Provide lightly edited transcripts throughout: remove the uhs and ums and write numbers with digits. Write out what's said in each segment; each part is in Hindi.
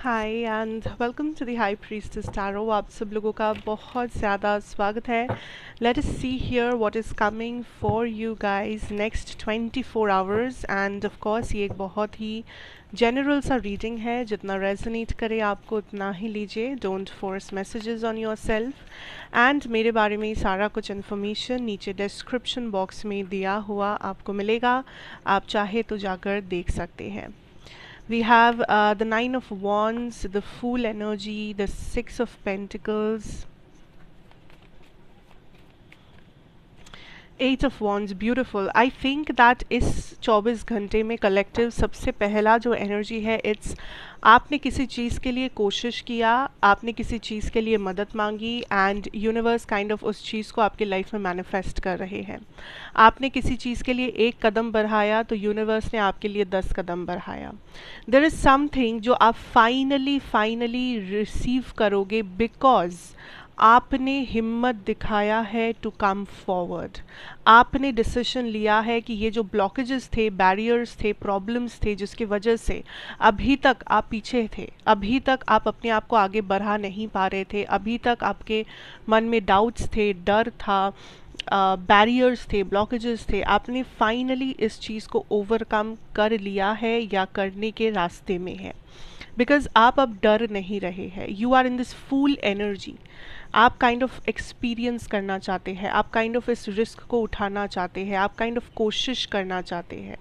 Hi and welcome to the high priestess tarot. आप सब लोगों का बहुत ज़्यादा स्वागत है। Let us see here what is coming for you guys next 24 hours. And of course ये एक बहुत ही जनरल सा रीडिंग है, जितना रेजोनेट करे आपको उतना ही लीजिए। Don't force messages on your self. And मेरे बारे में सारा कुछ इन्फॉर्मेशन नीचे डिस्क्रिप्शन बॉक्स में दिया हुआ आपको मिलेगा, आप चाहे तो जाकर देख सकते हैं। We have the Nine of Wands, the Fool energy, the Six of Pentacles, eight of wands. Beautiful. I think that इस 24 घंटे में कलेक्टिव सबसे पहला जो एनर्जी है, इट्स आपने किसी चीज़ के लिए कोशिश किया, आपने किसी चीज़ के लिए मदद मांगी एंड यूनिवर्स काइंड ऑफ उस चीज़ को आपकी लाइफ में मैनिफेस्ट कर रहे हैं। आपने किसी चीज़ के लिए एक कदम बढ़ाया तो यूनिवर्स ने आपके लिए 10 कदम बढ़ाया। देयर इज़ समथिंग जो आप फाइनली रिसीव करोगे बिकॉज आपने हिम्मत दिखाया है टू कम फॉरवर्ड। आपने डिसीजन लिया है कि ये जो ब्लॉकेजेस थे, बैरियर्स थे, प्रॉब्लम्स थे, जिसकी वजह से अभी तक आप पीछे थे, अभी तक आप अपने आप को आगे बढ़ा नहीं पा रहे थे, अभी तक आपके मन में डाउट्स थे, डर था, बैरियर्स थे, ब्लॉकेजेस थे, आपने फाइनली इस चीज़ को ओवरकम कर लिया है या करने के रास्ते में है। बिकॉज आप अब डर नहीं रहे हैं। You are in this full energy. आप काइंड ऑफ एक्सपीरियंस करना चाहते हैं, आप काइंड ऑफ इस रिस्क को उठाना चाहते हैं, आप काइंड ऑफ कोशिश करना चाहते हैं।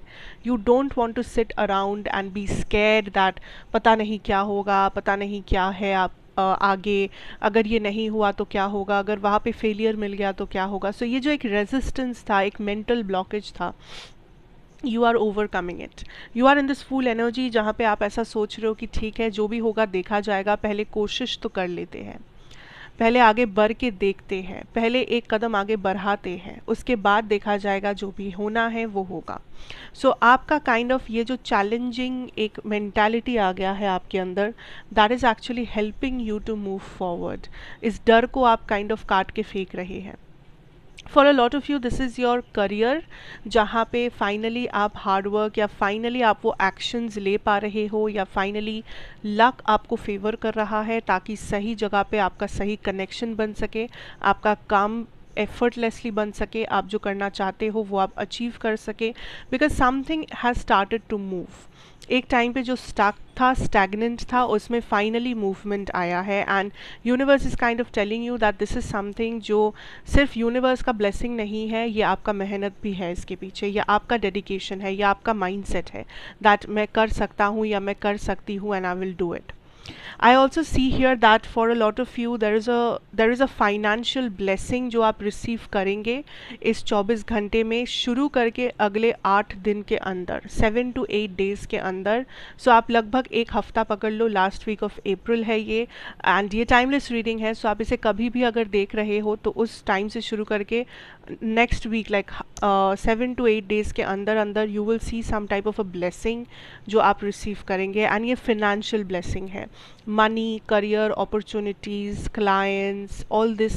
You don't want to sit around and be scared that पता नहीं क्या होगा, पता नहीं क्या है आप आगे, अगर ये नहीं हुआ तो क्या होगा, अगर वहाँ पे फेलियर मिल गया तो क्या होगा। सो ये जो एक रेजिस्टेंस था, एक मेंटल ब्लॉकेज था, you are overcoming it. You are in this full energy जहाँ पे आप ऐसा सोच रहे हो कि ठीक है, जो भी होगा देखा जाएगा, पहले कोशिश तो कर लेते हैं, पहले आगे बढ़ के देखते हैं, पहले एक कदम आगे बढ़ाते हैं, उसके बाद देखा जाएगा, जो भी होना है वो होगा। सो आपका काइंड ऑफ ये जो चैलेंजिंग एक मेंटालिटी आ गया है आपके अंदर, that is actually helping you to move forward. इस डर को आप काइंड ऑफ काट के फेंक रहे हैं। For a lot of you this is your career, जहाँ पे फाइनली आप हार्डवर्क या फाइनली आप वो एक्शंस ले पा रहे हो, या फाइनली लक आपको फेवर कर रहा है ताकि सही जगह पे आपका सही कनेक्शन बन सके, आपका काम एफर्टलेसली बन सके, आप जो करना चाहते हो वो आप अचीव कर सके। Because something has started to move. एक टाइम पे जो स्टक था, स्टैग्नेंट था, उसमें फाइनली मूवमेंट आया है and universe is kind of telling you that this is something जो सिर्फ यूनिवर्स का ब्लेसिंग नहीं है, ये आपका मेहनत भी है इसके पीछे, या आपका डेडिकेशन है, या आपका माइंडसेट है दैट मैं कर सकता हूँ या मैं कर सकती हूँ and I will do it. I also see here that for a lot of you there is a financial blessing जो आप रिसीव करेंगे इस 24 घंटे में, शुरू करके अगले 8 दिन के अंदर, 7 to 8 डेज़ के अंदर। सो आप लगभग एक हफ्ता पकड़ लो, लास्ट वीक ऑफ अप्रैल है ये, एंड ये टाइमलेस रीडिंग है। सो आप इसे कभी भी अगर देख रहे हो तो उस टाइम से शुरू करके next week, like 7 to 8 days के अंदर अंदर you will see some type of a blessing जो आप रिसीव करेंगे, एंड ये फिनेंशियल ब्लेसिंग है। money, career opportunities, clients, all this,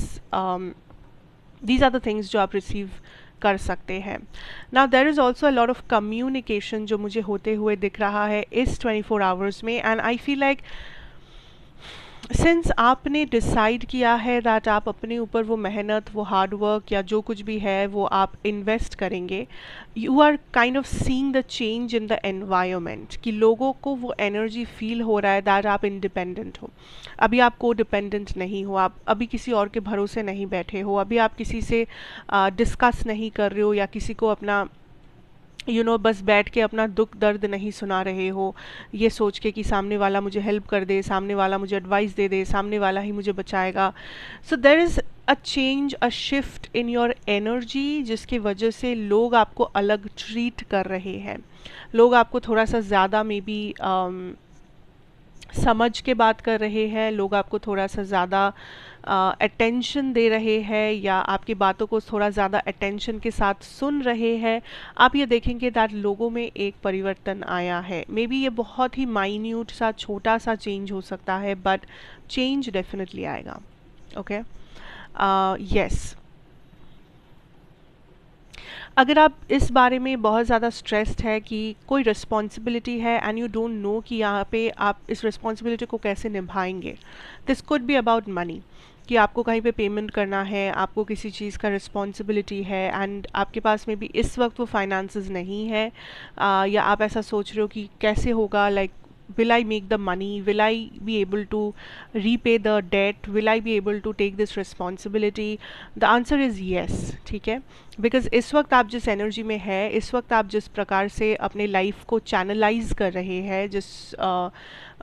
these are the things जो आप receive कर सकते हैं। Now there is also a lot of communication जो मुझे होते हुए दिख रहा है इस 24 hours में, and I feel like since आपने डिसाइड किया है दैट आप अपने ऊपर वो मेहनत, वो हार्डवर्क या जो कुछ भी है वो आप इन्वेस्ट करेंगे, you are kind of seeing the change in the environment, कि लोगों को वो एनर्जी फील हो रहा है दैट आप इंडिपेंडेंट हो। अभी आप को डिपेंडेंट नहीं हो, आप अभी किसी और के भरोसे नहीं बैठे हो, अभी आप किसी से डिस्कस नहीं कर रहे हो, या किसी को अपना बस बैठ के अपना दुख दर्द नहीं सुना रहे हो ये सोच के कि सामने वाला मुझे हेल्प कर दे, सामने वाला मुझे एडवाइस दे दे, सामने वाला ही मुझे बचाएगा। So there is a change, a shift in your energy, जिसकी वजह से लोग आपको अलग ट्रीट कर रहे हैं, लोग आपको थोड़ा सा ज़्यादा मे बी समझ के बात कर रहे हैं, लोग आपको थोड़ा सा ज़्यादा अटेंशन दे रहे हैं, या आपकी बातों को थोड़ा ज़्यादा अटेंशन के साथ सुन रहे हैं। आप ये देखेंगे दैट लोगों में एक परिवर्तन आया है। मे बी ये बहुत ही माइन्यूट सा, छोटा सा चेंज हो सकता है, बट चेंज डेफिनेटली आएगा। Okay, yes. अगर आप इस बारे में बहुत ज़्यादा स्ट्रेस्ड है कि कोई रिस्पॉन्सिबिलिटी है एंड यू डोंट नो कि यहाँ पे आप इस रिस्पॉन्सिबिलिटी को कैसे निभाएंगे, this could be about money, कि आपको कहीं पे पेमेंट करना है, आपको किसी चीज़ का रिस्पॉन्सिबिलिटी है एंड आपके पास में भी इस वक्त वो फाइनेंसेस नहीं है, या आप ऐसा सोच रहे हो कि कैसे होगा, like will I make the money, will I be able to repay the debt, will I be able to take this responsibility? The answer is yes. ठीक है, बिकॉज इस वक्त आप जिस एनर्जी में है, इस वक्त आप जिस प्रकार से अपने लाइफ को चैनलाइज कर रहे हैं, जिस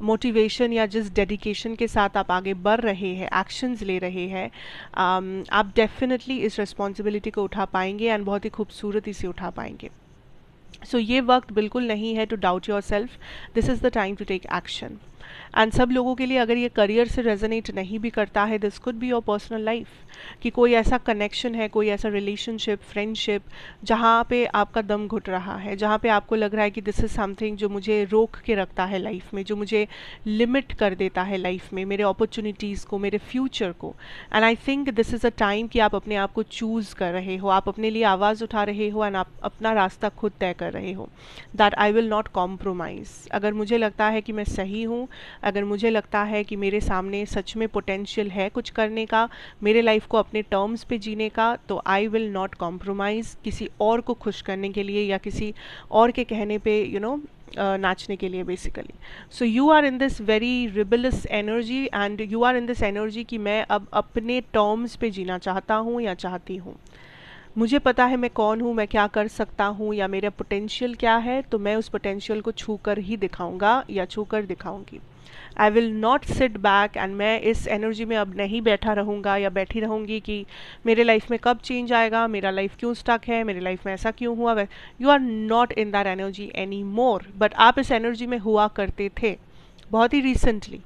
मोटिवेशन या जिस डेडिकेशन के साथ आप आगे बढ़ रहे हैं, एक्शंस ले रहे हैं, आप डेफिनेटली इस रिस्पॉन्सिबिलिटी को उठा पाएंगे एंड बहुत ही खूबसूरती से उठा पाएंगे. सो ये वक्त बिल्कुल नहीं है to doubt yourself, this is the time to take action. And सब लोगों के लिए अगर ये करियर से रेजोनेट नहीं भी करता है, this could be your personal life, कि कोई ऐसा कनेक्शन है, कोई ऐसा रिलेशनशिप, फ्रेंडशिप, जहाँ पे आपका दम घुट रहा है, जहाँ पे आपको लग रहा है कि दिस इज़ समथिंग जो मुझे रोक के रखता है लाइफ में, जो मुझे लिमिट कर देता है लाइफ में, मेरे अपॉर्चुनिटीज़ को, मेरे फ्यूचर को. And I think this is a time कि आप अपने आप को चूज़ कर रहे हो, आप अपने लिए आवाज़ उठा रहे हो एंड आप अपना रास्ता खुद तय कर रहे हो, that I will not compromise. अगर मुझे लगता है कि मैं सही हूँ, अगर मुझे लगता है कि मेरे सामने सच में पोटेंशियल है कुछ करने का, मेरे लाइफ को अपने टर्म्स पे जीने का, तो आई विल नॉट कॉम्प्रोमाइज़ किसी और को खुश करने के लिए या किसी और के कहने पे नाचने के लिए basically. So you are in this very rebellious energy and you are in this energy कि मैं अब अपने टर्म्स पे जीना चाहता हूँ या चाहती हूँ. मुझे पता है मैं कौन हूँ, मैं क्या कर सकता हूँ या मेरा पोटेंशियल क्या है, तो मैं उस पोटेंशियल को छू कर ही दिखाऊंगा या छू कर दिखाऊंगी. I will not sit back and मैं इस एनर्जी में अब नहीं बैठा रहूँगा या बैठी रहूँगी कि मेरे लाइफ में कब चेंज आएगा, मेरा लाइफ क्यों स्टक है, मेरे लाइफ में ऐसा क्यों हुआ. You are not in that energy any more, but आप इस एनर्जी में हुआ करते थे बहुत ही रिसेंटली,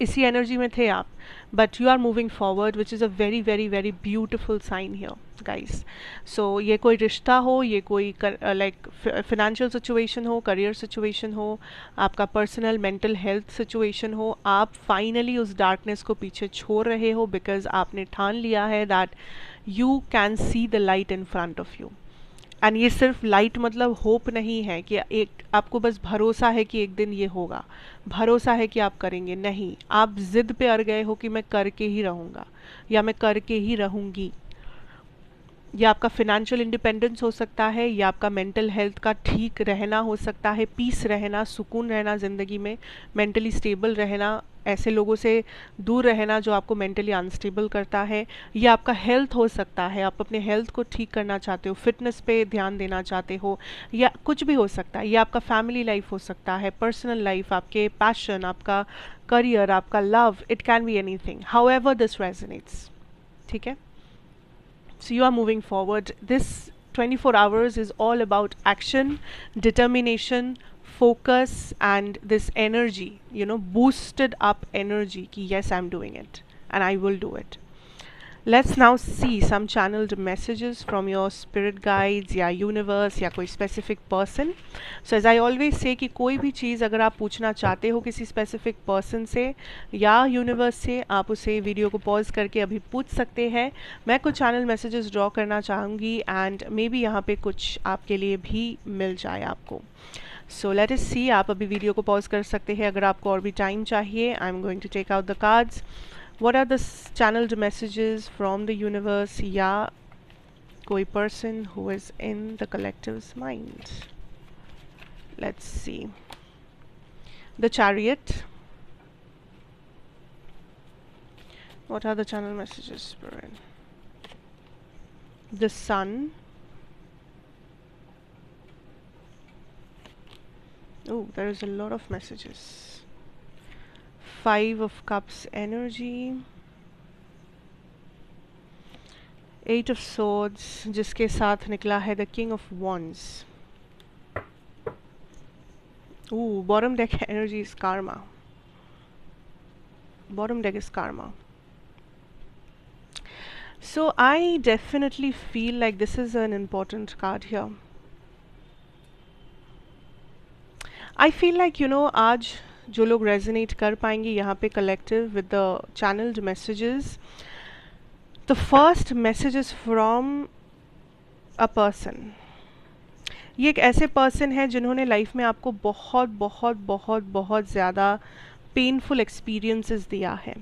इसी एनर्जी में थे आप, but you are moving forward which is a very very very beautiful sign here guys. So ये कोई रिश्ता हो, ये कोई लाइक फिनेंशियल सिचुएशन हो, करियर सिचुएशन हो, आपका पर्सनल मेंटल हेल्थ सिचुएशन हो, आप फाइनली उस डार्कनेस को पीछे छोड़ रहे हो बिकॉज आपने ठान लिया है that you can see the light in front of you. And ये सिर्फ लाइट मतलब होप नहीं है कि एक आपको बस भरोसा है कि एक दिन ये होगा, भरोसा है कि आप करेंगे, नहीं, आप जिद पे अड़ गए हो कि मैं करके ही रहूँगा या मैं करके ही रहूँगी. या आपका फिनेंशियल इंडिपेंडेंस हो सकता है, या आपका मेंटल हेल्थ का ठीक रहना हो सकता है, पीस रहना, सुकून रहना ज़िंदगी में, मेंटली स्टेबल रहना, ऐसे लोगों से दूर रहना जो आपको मेंटली अनस्टेबल करता है. या आपका हेल्थ हो सकता है, आप अपने हेल्थ को ठीक करना चाहते हो, फिटनेस पे ध्यान देना चाहते हो, या कुछ भी हो सकता है. या आपका फैमिली लाइफ हो सकता है, पर्सनल लाइफ, आपके पैशन, आपका करियर, आपका love, it can be anything, however this resonates. ठीक है. So you are moving forward. This 24 hours is all about action, determination, focus, and this energy, boosted up energy ki yes, I'm doing it and I will do it. Let's now see some channeled messages from your spirit guides या universe या कोई specific person. So as I always say कि कोई भी चीज़ अगर आप पूछना चाहते हो किसी specific person से या universe से, आप उसे वीडियो को पॉज करके अभी पूछ सकते हैं. मैं कुछ channel messages ड्रॉ करना चाहूँगी and मे बी यहाँ पे कुछ आपके लिए भी मिल जाए आपको. सो लेट अस सी. आप अभी वीडियो को पॉज कर सकते हैं अगर आपको और भी टाइम चाहिए. I am going to take out the cards. What are the channeled messages from the universe या कोई person who is in the collective's mind? Let's see. The Chariot. What are the channel messages, Spirit? The Sun. Oh, there is a lot of messages. 5 of Cups energy. 8 of Swords जिसके साथ निकला है the King of Wands. Ooh, bottom deck energy is Karma. Bottom deck is Karma. So I definitely feel like this is an important card here. I feel like आज जो लोग रेजोनेट कर पाएंगे यहाँ पे collective with the channelled messages, the first message is from a person, ये एक ऐसे पर्सन है जिन्होंने लाइफ में आपको बहुत बहुत बहुत बहुत ज़्यादा पेनफुल एक्सपीरियंसेस दिया है।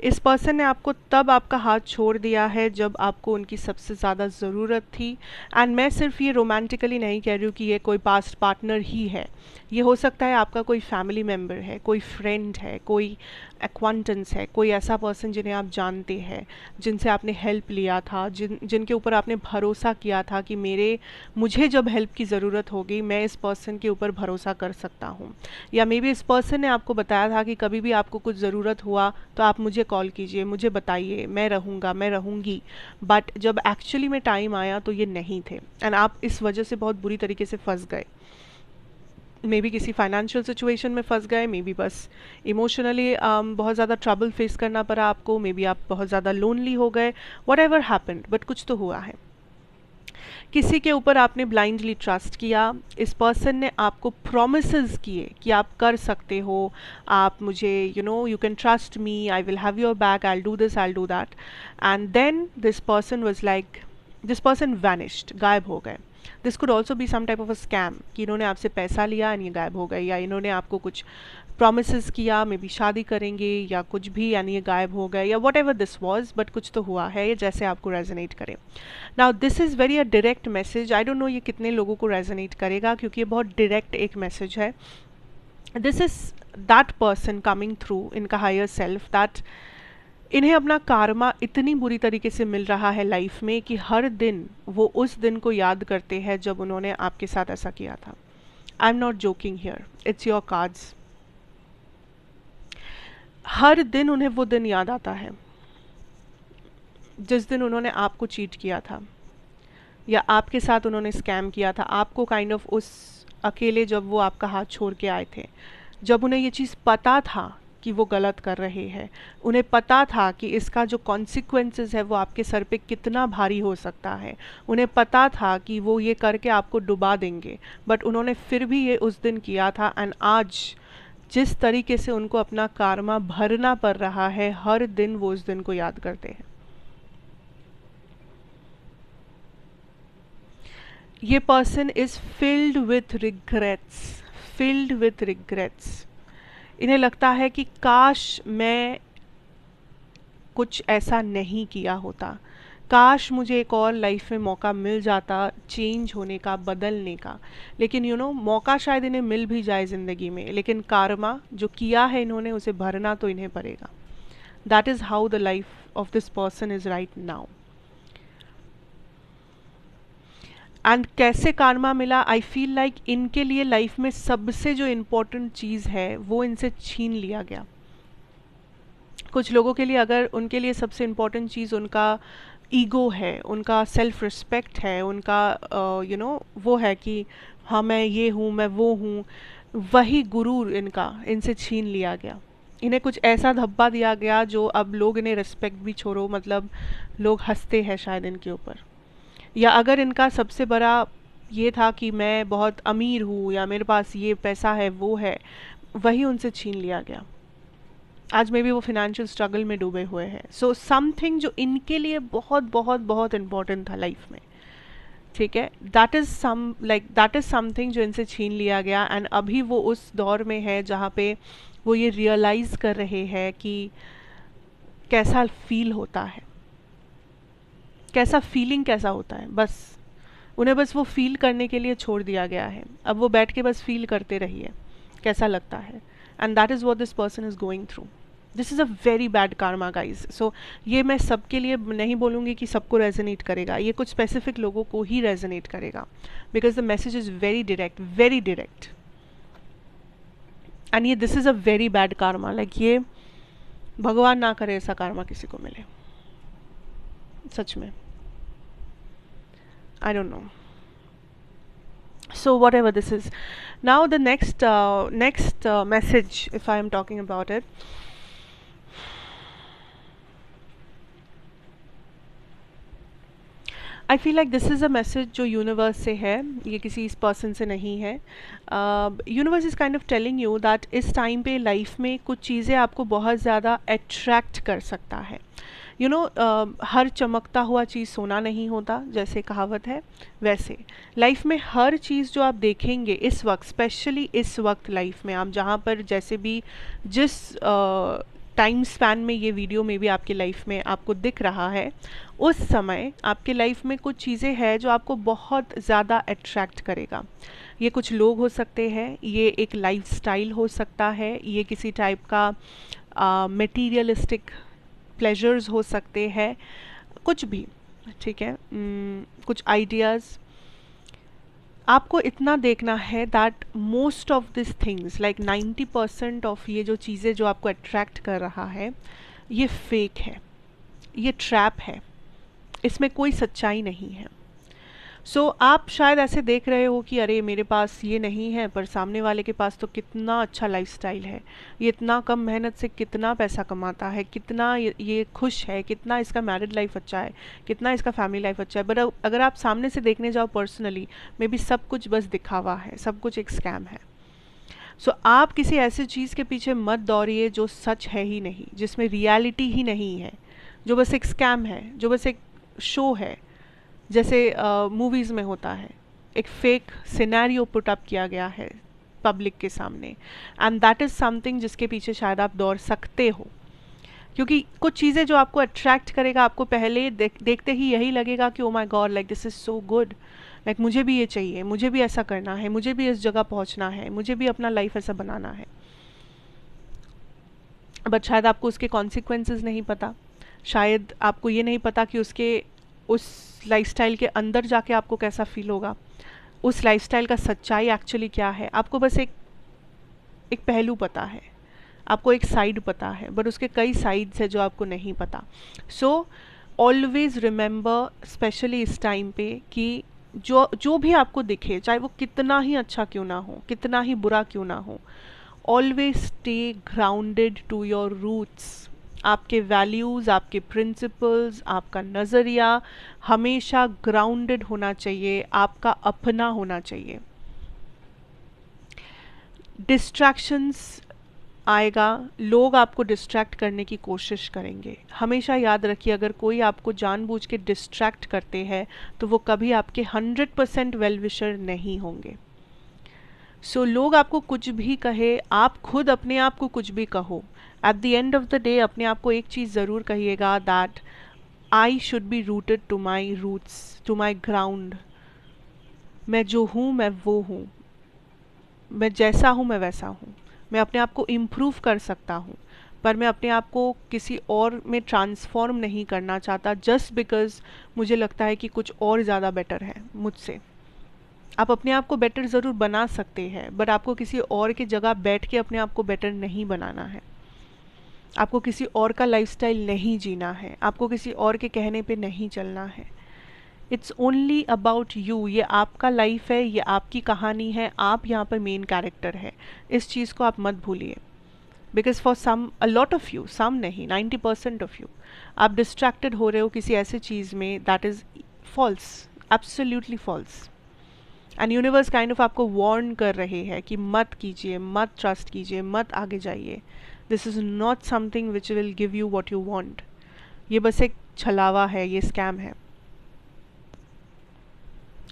इस पर्सन ने आपको तब आपका हाथ छोड़ दिया है जब आपको उनकी सबसे ज़्यादा ज़रूरत थी। एंड मैं सिर्फ ये रोमांटिकली नहीं कह रही हूँ कि ये कोई पास्ट पार्टनर ही है, ये हो सकता है आपका कोई फैमिली मेम्बर है, कोई फ्रेंड है, कोई एक्वांटेंस है, कोई ऐसा पर्सन जिन्हें आप जानते हैं, जिनसे आपने हेल्प लिया था, जिनके ऊपर आपने भरोसा किया था कि मुझे जब हेल्प की ज़रूरत होगी मैं इस पर्सन के ऊपर भरोसा कर सकता हूँ। या मे बी इस पर्सन ने आपको बताया था कि कभी भी आपको कुछ ज़रूरत हुआ तो आप मुझे कॉल कीजिए, मुझे बताइए, मैं रहूँगा, मैं रहूँगी। बट जब एक्चुअली में टाइम आया तो ये नहीं थे, एंड आप इस वजह से बहुत बुरी तरीके से फंस गए। मे बी किसी फाइनेंशियल सिचुएशन में फंस गए, मे बी बस इमोशनली बहुत ज़्यादा ट्रबल फेस करना पड़ा आपको, मे बी आप बहुत ज़्यादा लोनली हो गए, वट एवर हैपेंड, बट कुछ तो हुआ है। किसी के ऊपर आपने ब्लाइंडली ट्रस्ट किया, इस पर्सन ने आपको प्रोमिसेस किए कि आप कर सकते हो, आप मुझे you can trust me, I will have your back, I do this, I do that, and then this person was like, this person vanished, गायब हो गए। This could also be some type of a scam कि इन्होंने आपसे पैसा लिया एंड ये गायब हो गए, या इन्होंने आपको कुछ प्रोमिस किया, मे बी शादी करेंगे या कुछ भी, यानी ये गायब हो गए, या what ever this was, but कुछ तो हुआ है, ये जैसे आपको रेजोनेट करे। Now this is very a direct message, I don't no ये कितने लोगों को रेजोनेट करेगा, क्योंकि ये बहुत डायरेक्ट एक मैसेज है। This is that person coming through इनका हायर सेल्फ, दैट इन्हें अपना कारमा इतनी बुरी तरीके से मिल रहा है लाइफ में कि हर दिन वो उस दिन को याद करते हैं जब उन्होंने आपके साथ ऐसा किया था। I am not joking here, it's your cards. हर दिन उन्हें वो दिन याद आता है जिस दिन उन्होंने आपको चीट किया था, या आपके साथ उन्होंने स्कैम किया था, आपको काइंड ऑफ उस अकेले जब वो आपका हाथ छोड़ के आए थे, जब उन्हें ये चीज़ पता था कि वो गलत कर रहे हैं, उन्हें पता था कि इसका जो कॉन्सिक्वेंसेस है वो आपके सर पे कितना भारी हो सकता है, उन्हें पता था कि वो ये करके आपको डुबा देंगे, बट उन्होंने फिर भी ये उस दिन किया था। एंड आज जिस तरीके से उनको अपना कारमा भरना पड़ रहा है, हर दिन वो उस दिन को याद करते हैं। ये person is filled with regrets, filled with regrets. इन्हें लगता है कि काश मैं कुछ ऐसा नहीं किया होता, काश मुझे एक और लाइफ में मौका मिल जाता चेंज होने का, बदलने का। लेकिन मौका शायद इन्हें मिल भी जाए ज़िंदगी में, लेकिन कारमा जो किया है इन्होंने उसे भरना तो इन्हें पड़ेगा। That is how the life of this person is right now. And कैसे कारमा मिला, आई फील लाइक इनके लिए लाइफ में सबसे जो इम्पोर्टेंट चीज़ है वो इनसे छीन लिया गया। कुछ लोगों के लिए अगर उनके लिए सबसे इम्पोर्टेंट चीज़ उनका ईगो है, उनका सेल्फ रिस्पेक्ट है, उनका वो है कि हाँ मैं ये हूँ, मैं वो हूँ, वही गुरूर इनका इनसे छीन लिया गया। इन्हें कुछ ऐसा धब्बा दिया गया जो अब लोग इन्हें रिस्पेक्ट भी छोड़ो, मतलब लोग हंसते हैं शायद इनके ऊपर। या अगर इनका सबसे बड़ा ये था कि मैं बहुत अमीर हूँ या मेरे पास ये पैसा है, वो है, वही उनसे छीन लिया गया। आज में भी वो फिनेंशियल स्ट्रगल में डूबे हुए हैं। सो समथिंग जो इनके लिए बहुत बहुत बहुत इम्पोर्टेंट था लाइफ में, ठीक है, दैट इज़ समथिंग जो इनसे छीन लिया गया। एंड अभी वो उस दौर में है जहाँ पे वो ये रियलाइज़ कर रहे हैं कि कैसा फील होता है, कैसा फीलिंग कैसा होता है। बस उन्हें बस वो फील करने के लिए छोड़ दिया गया है। अब वो बैठ के बस फील करते रहिए कैसा लगता है। And that is what this person is going through. This is a very bad karma guys. So ये मैं सबके लिए नहीं बोलूँगी कि सबको रेजोनेट करेगा, ये कुछ स्पेसिफिक लोगों को ही रेजोनेट करेगा, because the message is very direct, very direct. And ये this is a very bad karma, like ये भगवान ना करे ऐसा कार्मा किसी को मिले, सच में। I don't know. So whatever this is. Now the next message, if I am talking about it, I feel like this is a message जो यूनिवर्स से है, ये किसी इस पर्सन से नहीं है। Universe is kind of telling you that इस टाइम पे लाइफ में कुछ चीज़ें आपको बहुत ज़्यादा अट्रैक्ट कर सकता है। यू नो हर चमकता हुआ चीज़ सोना नहीं होता, जैसे कहावत है, वैसे लाइफ में हर चीज़ जो आप देखेंगे इस वक्त, स्पेशली इस वक्त लाइफ में आप जहाँ पर जैसे भी जिस टाइम स्पैन में ये वीडियो में भी आपकी लाइफ में आपको दिख रहा है, उस समय आपके लाइफ में कुछ चीज़ें हैं जो आपको बहुत ज़्यादा अट्रैक्ट करेगा। ये कुछ लोग हो सकते हैं, ये एक लाइफस्टाइल हो सकता है, ये किसी टाइप का मटेरियलिस्टिक प्लेजर्स हो सकते हैं, कुछ भी, ठीक है। कुछ आइडियाज़। आपको इतना देखना है that most of this things, like 90% of ये जो चीज़ें जो आपको अट्रैक्ट कर रहा है, ये फेक है, ये ट्रैप है, इसमें कोई सच्चाई नहीं है। सो आप शायद ऐसे देख रहे हो कि अरे मेरे पास ये नहीं है, पर सामने वाले के पास तो कितना अच्छा लाइफस्टाइल है, ये इतना कम मेहनत से कितना पैसा कमाता है, कितना ये खुश है, कितना इसका मैरिड लाइफ अच्छा है, कितना इसका फैमिली लाइफ अच्छा है। बट अगर आप सामने से देखने जाओ पर्सनली, मे बी सब कुछ बस दिखावा है, सब कुछ एक स्कैम है। सो आप किसी ऐसी चीज़ के पीछे मत दौड़िए जो सच है ही नहीं, जिसमें रियलिटी ही नहीं है, जो बस एक स्कैम है, जो बस एक शो है, जैसे मूवीज़ में होता है, एक फेक सिनेरियो पुट अप किया गया है पब्लिक के सामने, एंड दैट इज़ समथिंग जिसके पीछे शायद आप दौड़ सकते हो। क्योंकि कुछ चीज़ें जो आपको अट्रैक्ट करेगा, आपको पहले देखते ही यही लगेगा कि oh my God, like this is so good, like मुझे भी ये चाहिए, मुझे भी ऐसा करना है, मुझे भी इस जगह पहुंचना है, मुझे भी अपना लाइफ ऐसा बनाना है। बट शायद आपको उसके कॉन्सिक्वेंसेस नहीं पता, शायद आपको ये नहीं पता कि उसके उस लाइफस्टाइल के अंदर जाके आपको कैसा फील होगा, उस लाइफस्टाइल का सच्चाई एक्चुअली क्या है। आपको बस एक पहलू पता है, आपको एक साइड पता है, बट उसके कई साइड्स है जो आपको नहीं पता। सो ऑलवेज रिमेंबर, स्पेशली इस टाइम पे, कि जो भी आपको दिखे, चाहे वो कितना ही अच्छा क्यों ना हो, कितना ही बुरा क्यों ना हो, always stay grounded to your roots. आपके वैल्यूज़, आपके प्रिंसिपल्स, आपका नज़रिया हमेशा ग्राउंडेड होना चाहिए, आपका अपना होना चाहिए। डिस्ट्रैक्शंस आएगा, लोग आपको डिस्ट्रैक्ट करने की कोशिश करेंगे। हमेशा याद रखिए, अगर कोई आपको जानबूझ के डिस्ट्रैक्ट करते हैं तो वो कभी आपके 100% वेल विशर नहीं होंगे। सो लोग आपको कुछ भी कहे, आप खुद अपने आप को कुछ भी कहो, at the end of the day अपने आप को एक चीज़ ज़रूर कहिएगा, that I should be rooted to my roots, to my ground. मैं जो हूँ मैं वो हूँ, मैं जैसा हूँ मैं वैसा हूँ, मैं अपने आप को इम्प्रूव कर सकता हूँ, पर मैं अपने आप को किसी और में ट्रांसफॉर्म नहीं करना चाहता जस्ट बिकॉज़ मुझे लगता है कि कुछ और ज़्यादा बेटर है मुझसे। आप अपने आप को बेटर ज़रूर बना सकते हैं, बट आपको किसी और की जगह बैठ के अपने आप को बेटर नहीं बनाना है। आपको किसी और का लाइफस्टाइल नहीं जीना है, आपको किसी और के कहने पे नहीं चलना है। इट्स ओनली अबाउट यू, ये आपका लाइफ है, ये आपकी कहानी है, आप यहाँ पर मेन कैरेक्टर है। इस चीज़ को आप मत भूलिए, because for some, a lot of you, some नहीं, 90% ऑफ यू, आप डिस्ट्रैक्टेड हो रहे हो किसी ऐसी चीज़ में that is false, absolutely false. And universe kind of आपको वार्न कर रहे हैं कि मत कीजिए, मत ट्रस्ट कीजिए, मत आगे जाइए। This is not something which will give you what you want. ये बस एक छलावा है, ये स्कैम है।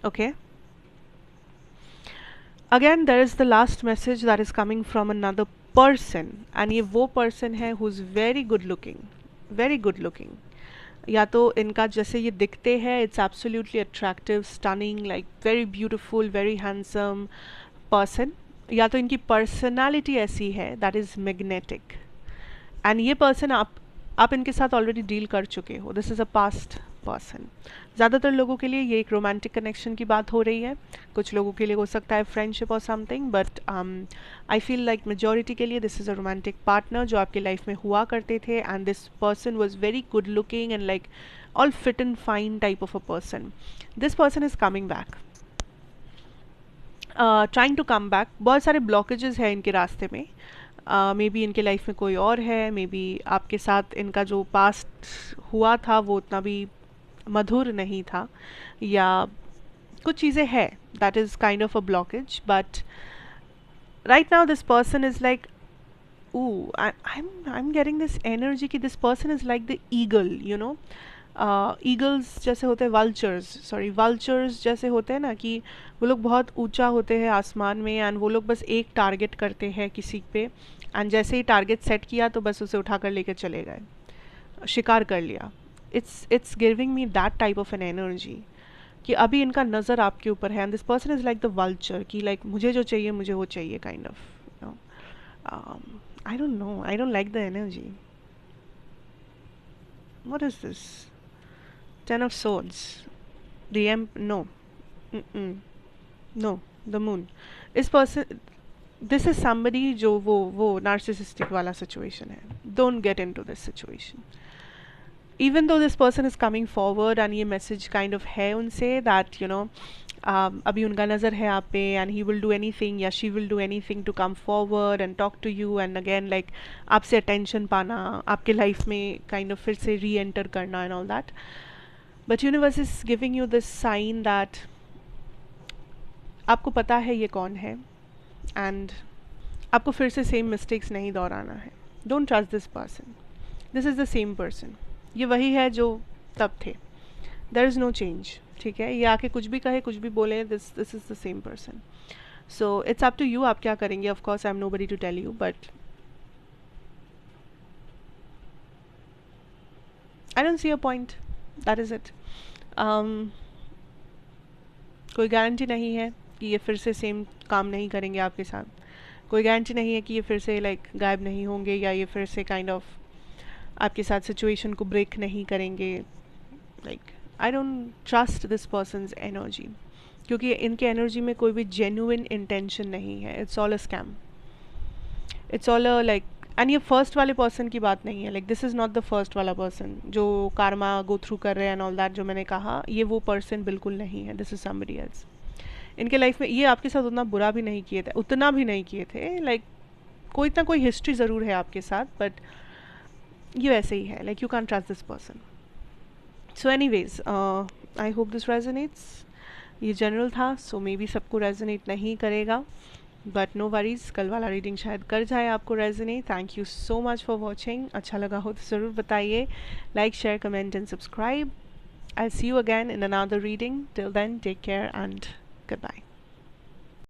Okay, again there is the last message that is coming from another person, and ये वो पर्सन है who is very good looking, very good looking. या तो इनका जैसे ये दिखते हैं, it's absolutely attractive, stunning, like very beautiful, very handsome person, या तो इनकी पर्सनालिटी ऐसी है दैट इज़ मैग्नेटिक। एंड ये पर्सन आप इनके साथ ऑलरेडी डील कर चुके हो, this is a past person. ज़्यादातर लोगों के लिए ये एक रोमांटिक कनेक्शन की बात हो रही है, कुछ लोगों के लिए हो सकता है फ्रेंडशिप और something, but I feel like majority के लिए this is a romantic partner जो आपके लाइफ में हुआ करते थे, and this person was very good looking and like all fit and fine type of a person. This person is coming back, trying to come back. बहुत सारे ब्लॉकेजेस हैं इनके रास्ते में, मे बी इनके लाइफ में कोई और है, मे बी आपके साथ इनका जो पास्ट हुआ था वो उतना भी मधुर नहीं था, या कुछ चीज़ें है that is kind of a blockage. But right now this person is like ooh, I'm getting this energy कि this person is like the eagle, you know. Eagles जैसे होते हैं, वल्चर्स जैसे होते हैं ना, कि वो लोग बहुत ऊंचा होते हैं आसमान में, एंड वो लोग बस एक टारगेट करते हैं किसी पे, एंड जैसे ही टारगेट सेट किया तो बस उसे उठा कर लेकर चले गए, शिकार कर लिया. It's giving me that type of an energy कि अभी इनका नज़र आपके ऊपर है, and this person is like the vulture कि लाइक मुझे जो चाहिए मुझे वो चाहिए, kind of, you know. I don't know, I don't like the energy. What is this? Ten of Swords. The no. Mm-mm. No. The Moon. इस person, this is somebody जो वो narcissistic वाला situation है. Don't get into this situation. Even though this person is coming forward and ये message kind of है उनसे that you know अभी उनका नज़र है आप पे, and he will do anything या she will do anything to come forward and talk to you, and again like आपसे attention पाना, आपके life में kind of फिर से re-enter करना and all that. But universe is giving you this sign that आपको पता है ये कौन है, and आपको फिर से सेम मिस्टेक्स नहीं दोहराना है. Don't trust this person. This is the same person. ये वही है जो तब थे. There is no change. ठीक है, ये आके कुछ भी कहे, कुछ भी बोले, this is the same person. So it's up to you, आप क्या करेंगे. Of course I am nobody to tell you, but I don't see a point. That is it. कोई गारंटी नहीं है कि ये फिर से सेम काम नहीं करेंगे आपके साथ. कोई गारंटी नहीं है कि ये फिर से लाइक गायब नहीं होंगे, या ये फिर से काइंड ऑफ आपके साथ सिचुएशन को ब्रेक नहीं करेंगे. Like I don't trust this persons energy, क्योंकि इनके एनर्जी में कोई भी जेन्युइन इंटेंशन नहीं है. It's all a scam. It's all a like, and ये फर्स्ट वाले पर्सन की बात नहीं है. Like this is not the first वाला पर्सन जो कारमा गो थ्रू कर रहे हैं एंड ऑल दैट. जो मैंने कहा, ये वो पर्सन बिल्कुल नहीं है. This is somebody else. इनके लाइफ में ये आपके साथ उतना बुरा भी नहीं किए थे, उतना भी नहीं किए थे. लाइक कोई ना कोई हिस्ट्री ज़रूर है आपके साथ, बट ये वैसे ही है. Like you can trust this person. So anyways, I hope this resonates. ये जनरल था, सो मे बी सबको रेजोनेट नहीं करेगा, बट नो वरीज. कल वाला रीडिंग शायद कर जाए आपको resonate. Thank you so much for watching. अच्छा लगा हो तो ज़रूर बताइए. Like, share, comment and subscribe. I see you again in another reading. Till then, take care and goodbye.